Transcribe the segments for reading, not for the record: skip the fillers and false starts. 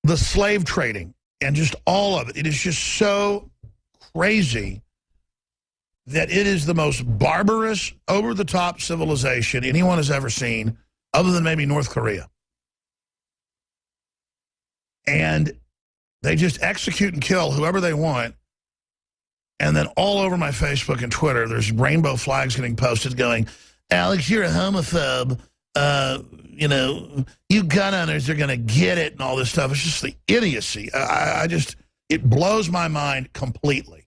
the slave trading and just all of it. It is just so crazy that it is the most barbarous, over-the-top civilization anyone has ever seen, other than maybe North Korea. And they just execute and kill whoever they want. And then all over my Facebook and Twitter, there's rainbow flags getting posted going, Alex, you're a homophobe. You know, you gun owners are going to get it and all this stuff. It's just the idiocy. It blows my mind completely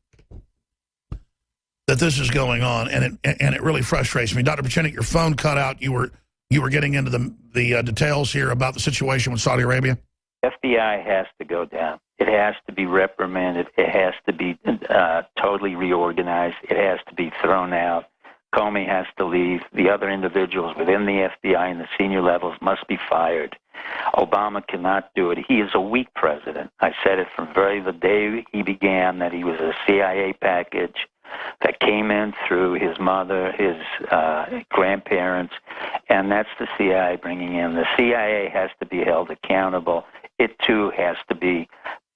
that this is going on, and it really frustrates me. Dr. Pieczenik, your phone cut out. You were getting into the details here about the situation with Saudi Arabia. FBI has to go down. It has to be reprimanded. It has to be totally reorganized. It has to be thrown out. Comey has to leave. The other individuals within the FBI and the senior levels must be fired. Obama cannot do it. He is a weak president. I said it from the day he began, that he was a CIA package that came in through his mother, his grandparents, and that's the CIA bringing in. The CIA has to be held accountable. It, too, has to be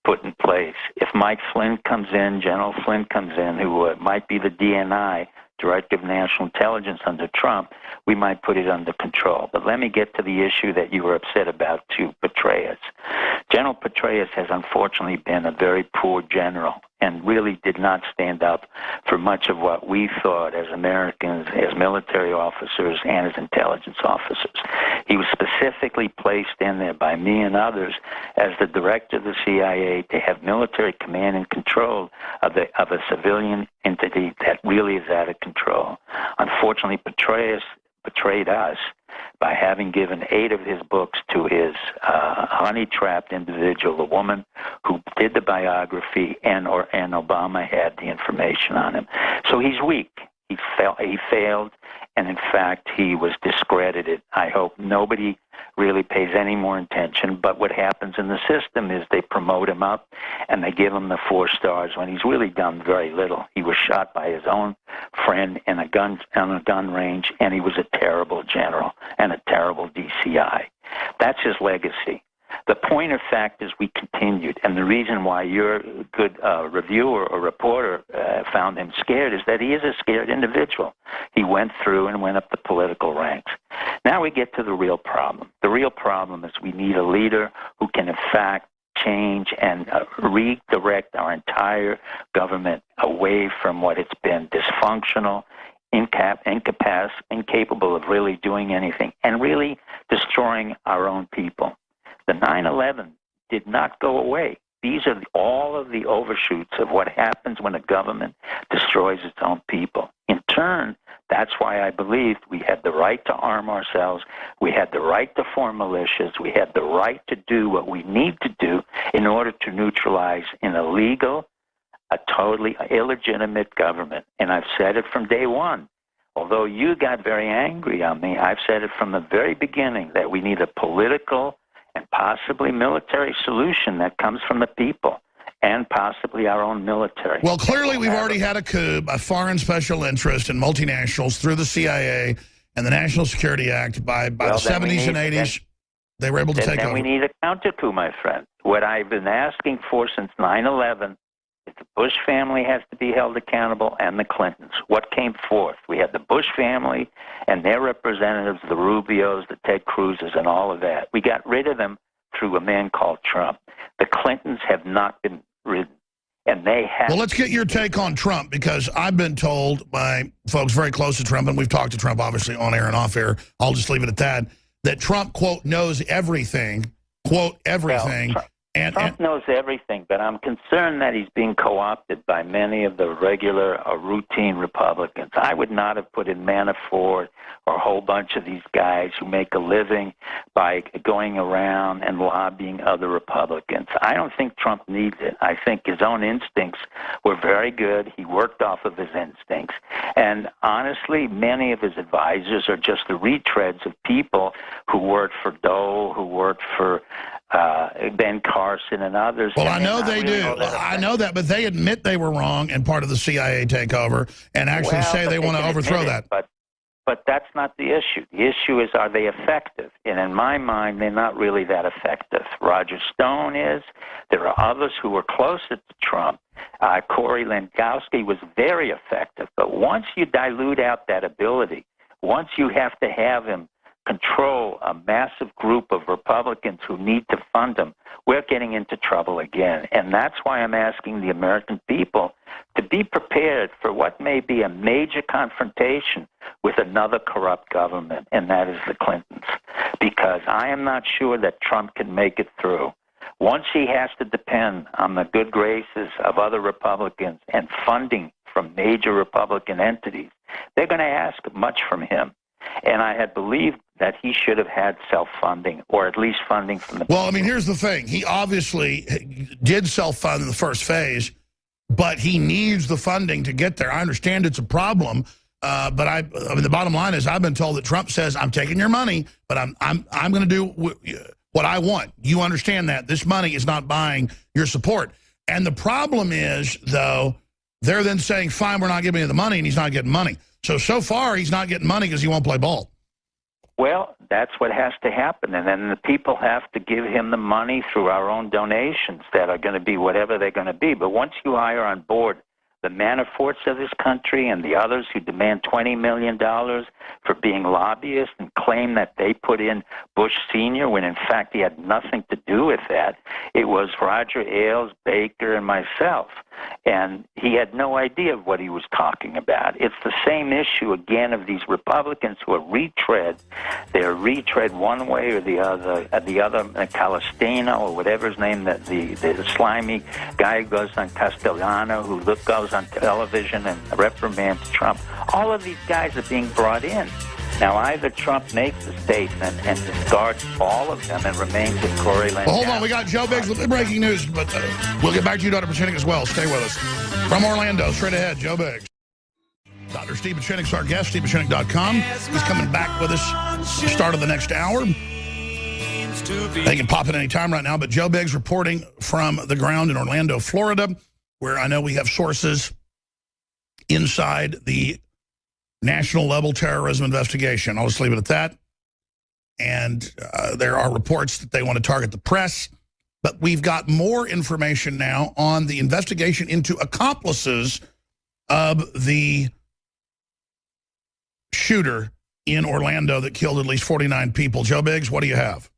put in place. If Mike Flynn comes in, General Flynn comes in, who might be the DNI, Director of National Intelligence under Trump, we might put it under control. But let me get to the issue that you were upset about, too, Petraeus. General Petraeus has unfortunately been a very poor general and really did not stand up for much of what we thought as Americans, as military officers, and as intelligence officers. He was specifically placed in there by me and others as the director of the CIA to have military command and control of a civilian entity that really is out of control. Unfortunately, Petraeus betrayed us by having given 8 of his books to his honey-trapped individual, a woman who did the biography, and Obama had the information on him. So he's weak. He failed, and in fact, he was discredited. I hope nobody really pays any more attention, but what happens in the system is they promote him up and they give him the 4 stars when he's really done very little. He was shot by his own friend on a gun range, and he was a terrible general and a terrible DCI. That's his legacy. The point of fact is we continued, and the reason why your good reviewer or reporter found him scared is that he is a scared individual. He went through and went up the political ranks. Now we get to the real problem. The real problem is we need a leader who can, in fact, change and redirect our entire government away from what it's been, dysfunctional, incapable of really doing anything, and really destroying our own people. The 9/11 did not go away. These are all of the overshoots of what happens when a government destroys its own people. In turn, that's why I believed we had the right to arm ourselves, we had the right to form militias, we had the right to do what we need to do in order to neutralize an illegal, a totally illegitimate government. And I've said it from day one. Although you got very angry on me, I've said it from the very beginning that we need a political and possibly military solution that comes from the people and possibly our own military. Well, clearly we've already had a coup, a foreign special interest and multinationals through the CIA and the National Security Act by the 70s and 80s. They were able to take over. And we need a counter coup, my friend. What I've been asking for since 9/11 is the Bush family has to be held accountable and the Clintons. What came forth? We had the Bush family and their representatives, the Rubios, the Ted Cruzes, and all of that. We got rid of them through a man called Trump. The Clintons have not been ridden, and they have... Well, let's get your take on Trump, because I've been told by folks very close to Trump, and we've talked to Trump, obviously, on air and off air, I'll just leave it at that Trump, quote, knows everything, quote, everything. Well, Trump knows everything, but I'm concerned that he's being co-opted by many of the regular or routine Republicans. I would not have put in Manafort or a whole bunch of these guys who make a living by going around and lobbying other Republicans. I don't think Trump needs it. I think his own instincts were very good. He worked off of his instincts. And honestly, many of his advisors are just the retreads of people who worked for Dole, who worked for Ben Carson and others. Well, I know they do. I know that, but they admit they were wrong and part of the CIA takeover and actually say they want to overthrow that. But But that's not the issue. The issue is, are they effective? And in my mind, they're not really that effective. Roger Stone is. There are others who were closer to Trump. Corey Lewandowski was very effective. But once you dilute out that ability, once you have to have him control a massive group of Republicans who need to fund him, we're getting into trouble again. And that's why I'm asking the American people to be prepared for what may be a major confrontation with another corrupt government, and that is the Clintons. Because I am not sure that Trump can make it through. Once he has to depend on the good graces of other Republicans and funding from major Republican entities, they're going to ask much from him. And I had believed that he should have had self-funding, or at least funding from the... Well, I mean, here's the thing. He obviously did self-fund in the first phase, but he needs the funding to get there. I understand it's a problem, but I mean, the bottom line is I've been told that Trump says, I'm taking your money, but I'm going to do what I want. You understand that. This money is not buying your support. And the problem is, though, they're then saying, fine, we're not giving you the money, and he's not getting money. So far, he's not getting money because he won't play ball. Well, that's what has to happen. And then the people have to give him the money through our own donations that are going to be whatever they're going to be. But once you hire on board the Manaforts of this country and the others who demand $20 million for being lobbyists and claim that they put in Bush Sr. when in fact he had nothing to do with that, it was Roger Ailes, Baker, and myself. And he had no idea of what he was talking about. It's the same issue, again, of these Republicans who are retread. They're retread one way or the other. Calistano, or whatever his name, the slimy guy who goes on Castellano, who goes on television and reprimands Trump. All of these guys are being brought in. Now, either Trump makes a statement and discards all of them and remains with Corey Lewandowski. Well, hold on. We got Joe Biggs with the breaking news, but we'll get back to you, Dr. Pieczenik, as well. Stay with us. From Orlando, straight ahead, Joe Biggs. Dr. Steve Pieczenik's our guest, StevePieczenik.com. He's coming back with us start of the next hour. They can pop in any time right now, but Joe Biggs reporting from the ground in Orlando, Florida, where I know we have sources inside the national level terrorism investigation. I'll just leave it at that. And there are reports that they want to target the press. But we've got more information now on the investigation into accomplices of the shooter in Orlando that killed at least 49 people. Joe Biggs, what do you have?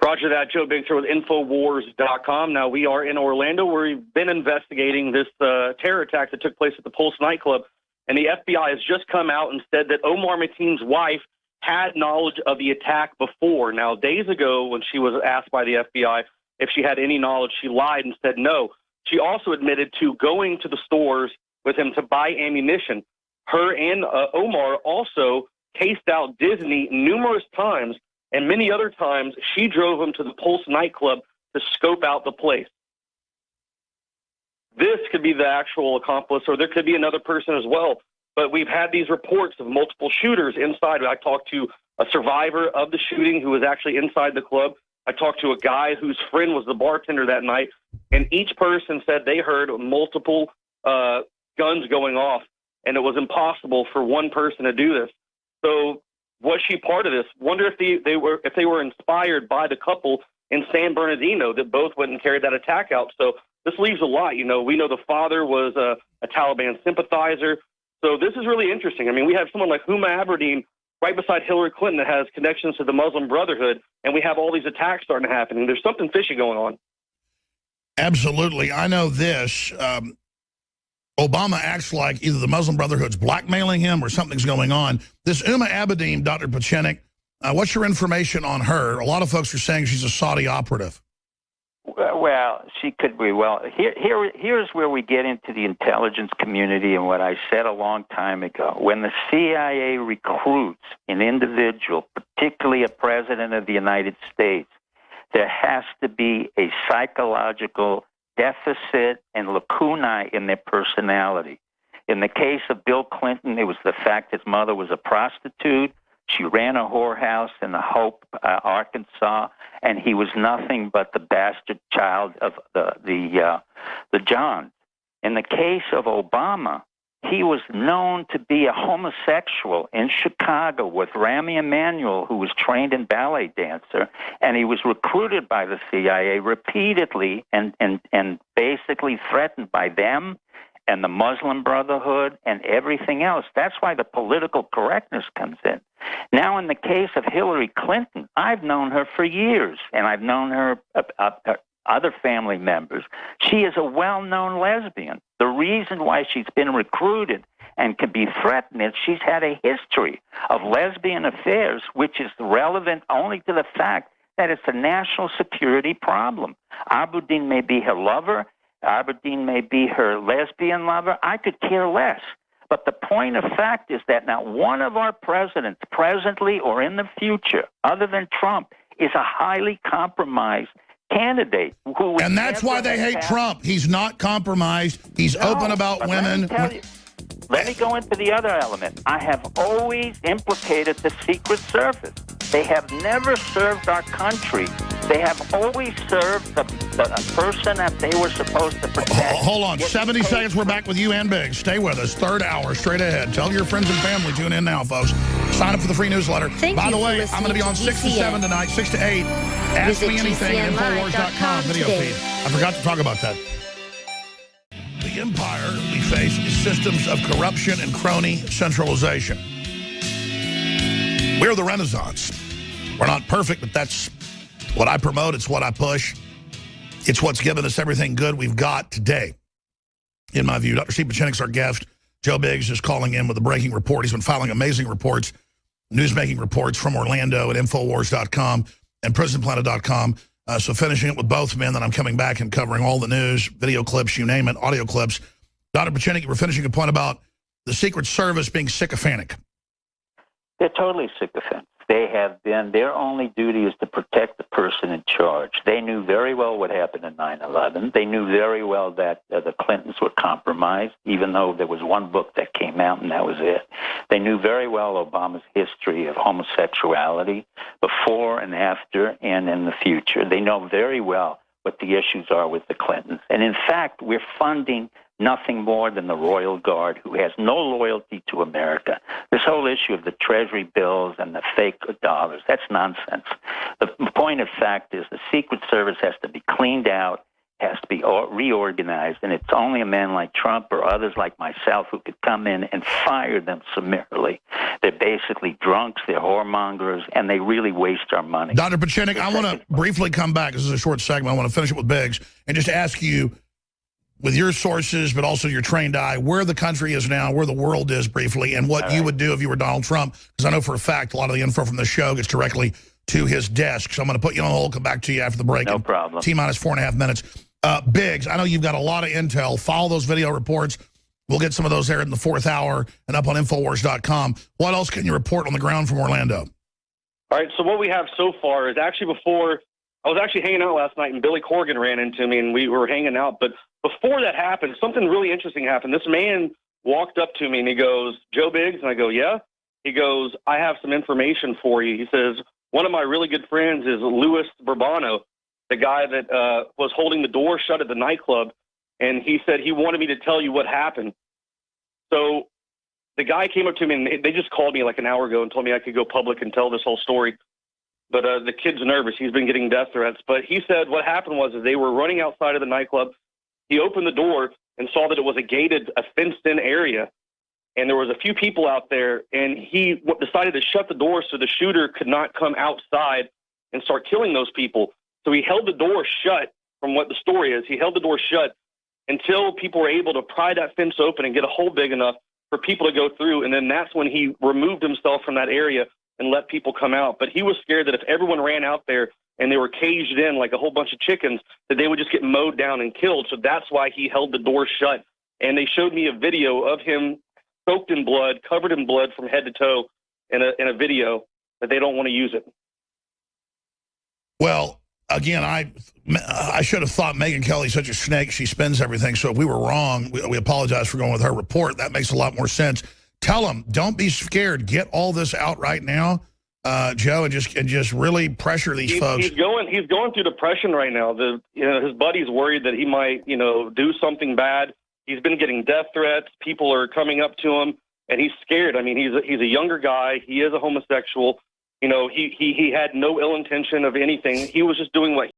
Roger that. Joe Biggs here with Infowars.com. Now, we are in Orlando where we've been investigating this terror attack that took place at the Pulse nightclub. And the FBI has just come out and said that Omar Mateen's wife had knowledge of the attack before. Now, days ago, when she was asked by the FBI if she had any knowledge, she lied and said no. She also admitted to going to the stores with him to buy ammunition. Her and Omar also cased out Disney numerous times, and many other times she drove him to the Pulse nightclub to scope out the place. This could be the actual accomplice, or there could be another person as well. But we've had these reports of multiple shooters inside. I talked to a survivor of the shooting who was actually inside the club. I talked to a guy whose friend was the bartender that night, and each person said they heard multiple guns going off, and it was impossible for one person to do this. So was she part of this? Wonder if they were inspired by the couple in San Bernardino that both went and carried that attack out. So this leaves a lot. You know, we know the father was a Taliban sympathizer. So this is really interesting. I mean, we have someone like Huma Abedin right beside Hillary Clinton that has connections to the Muslim Brotherhood, and we have all these attacks starting to happen, and there's something fishy going on. Absolutely. I know this. Obama acts like either the Muslim Brotherhood's blackmailing him or something's going on. This Huma Abedin, Dr. Pieczenik, what's your information on her? A lot of folks are saying she's a Saudi operative. Well, she could be. Well, here's where we get into the intelligence community and what I said a long time ago. When the CIA recruits an individual, particularly a president of the United States, there has to be a psychological deficit and lacunae in their personality. In the case of Bill Clinton, it was the fact his mother was a prostitute. She ran a whorehouse in the Hope, Arkansas, and he was nothing but the bastard child of the Johns. In the case of Obama, he was known to be a homosexual in Chicago with Rami Emanuel, who was trained in ballet dancer, and he was recruited by the CIA repeatedly and basically threatened by them and the Muslim Brotherhood and everything else. That's why the political correctness comes in. Now, in the case of Hillary Clinton, I've known her for years, and I've known her other family members. She is a well-known lesbian. The reason why she's been recruited and can be threatened is she's had a history of lesbian affairs, which is relevant only to the fact that it's a national security problem. Abudin may be her lover. Aberdeen may be her lesbian lover. I could care less. But the point of fact is that not one of our presidents, presently or in the future, other than Trump, is a highly compromised candidate. And that's why they hate Trump. He's not compromised. He's open about women. Let me go into the other element. I have always implicated the Secret Service. They have never served our country. They have always served the person that they were supposed to protect. Hold on. 70 seconds. We're back with you and Biggs. Stay with us. Third hour, straight ahead. Tell your friends and family. Tune in now, folks. Sign up for the free newsletter. By the way, I'm going to be on 6 to 7 tonight, 6 to 8. Ask me anything at Infowars.com video feed. I forgot to talk about that. The empire we face is systems of corruption and crony centralization. We're the Renaissance. We're not perfect, but that's what I promote. It's what I push. It's what's given us everything good we've got today, in my view. Dr. Steve Pieczenik's our guest. Joe Biggs is calling in with a breaking report. He's been filing amazing reports, newsmaking reports from Orlando at Infowars.com and PrisonPlanet.com. So finishing it with both men, then I'm coming back and covering all the news, video clips, you name it, audio clips. Dr. Pieczenik, we're finishing a point about the Secret Service being sycophantic. They're totally sycophantic. They have been, their only duty is to protect the person in charge. They knew very well what happened in 9/11. They knew very well that the Clintons were compromised, even though there was one book that came out and that was it. They knew very well Obama's history of homosexuality before and after and in the future. They know very well what the issues are with the Clintons. And in fact, we're funding nothing more than the Royal Guard, who has no loyalty to America. This whole issue of the Treasury bills and the fake dollars, that's nonsense. The point of fact is the Secret Service has to be cleaned out, has to be reorganized, and it's only a man like Trump or others like myself who could come in and fire them summarily. They're basically drunks, they're whoremongers, and they really waste our money. Dr. Pieczenik, I want to briefly come back. This is a short segment. I want to finish it with Biggs and just ask you, with your sources, but also your trained eye, where the country is now, where the world is briefly, and what you would do if you were Donald Trump. Because I know for a fact a lot of the info from the show gets directly to his desk. So I'm going to put you on hold, come back to you after the break. No problem. T-minus 4.5 minutes. Biggs, I know you've got a lot of intel. Follow those video reports. We'll get some of those there in the fourth hour and up on Infowars.com. What else can you report on the ground from Orlando? All right, so what we have so far is actually before, I was actually hanging out last night and Billy Corgan ran into me and we were hanging out, but before that happened, something really interesting happened. This man walked up to me and he goes, "Joe Biggs?" And I go, "Yeah." He goes, "I have some information for you." He says, "One of my really good friends is Louis Bourbano, the guy that was holding the door shut at the nightclub, and he said he wanted me to tell you what happened." So the guy came up to me, and they just called me like an hour ago and told me I could go public and tell this whole story. But the kid's nervous. He's been getting death threats. But he said what happened was they were running outside of the nightclub. He opened the door and saw that it was a fenced-in area, and there was a few people out there, and he decided to shut the door so the shooter could not come outside and start killing those people. So he held the door shut, from what the story is. He held the door shut until people were able to pry that fence open and get a hole big enough for people to go through, and then that's when he removed himself from that area and let people come out. But he was scared that if everyone ran out there and they were caged in like a whole bunch of chickens, that they would just get mowed down and killed. So that's why he held the door shut. And they showed me a video of him soaked in blood, covered in blood from head to toe in a video, but they don't want to use it. Well, again, I should have thought Megyn Kelly's such a snake. She spins everything. So if we were wrong, we apologize for going with her report. That makes a lot more sense. Tell them, don't be scared. Get all this out right now, Joe, and just really pressure these folks. He's going through depression right now. His buddy's worried that he might, do something bad He's been getting death threats. People are coming up to him, and he's scared. I mean, he's a younger guy. He is a homosexual. You know, he had no ill intention of anything. He was just doing what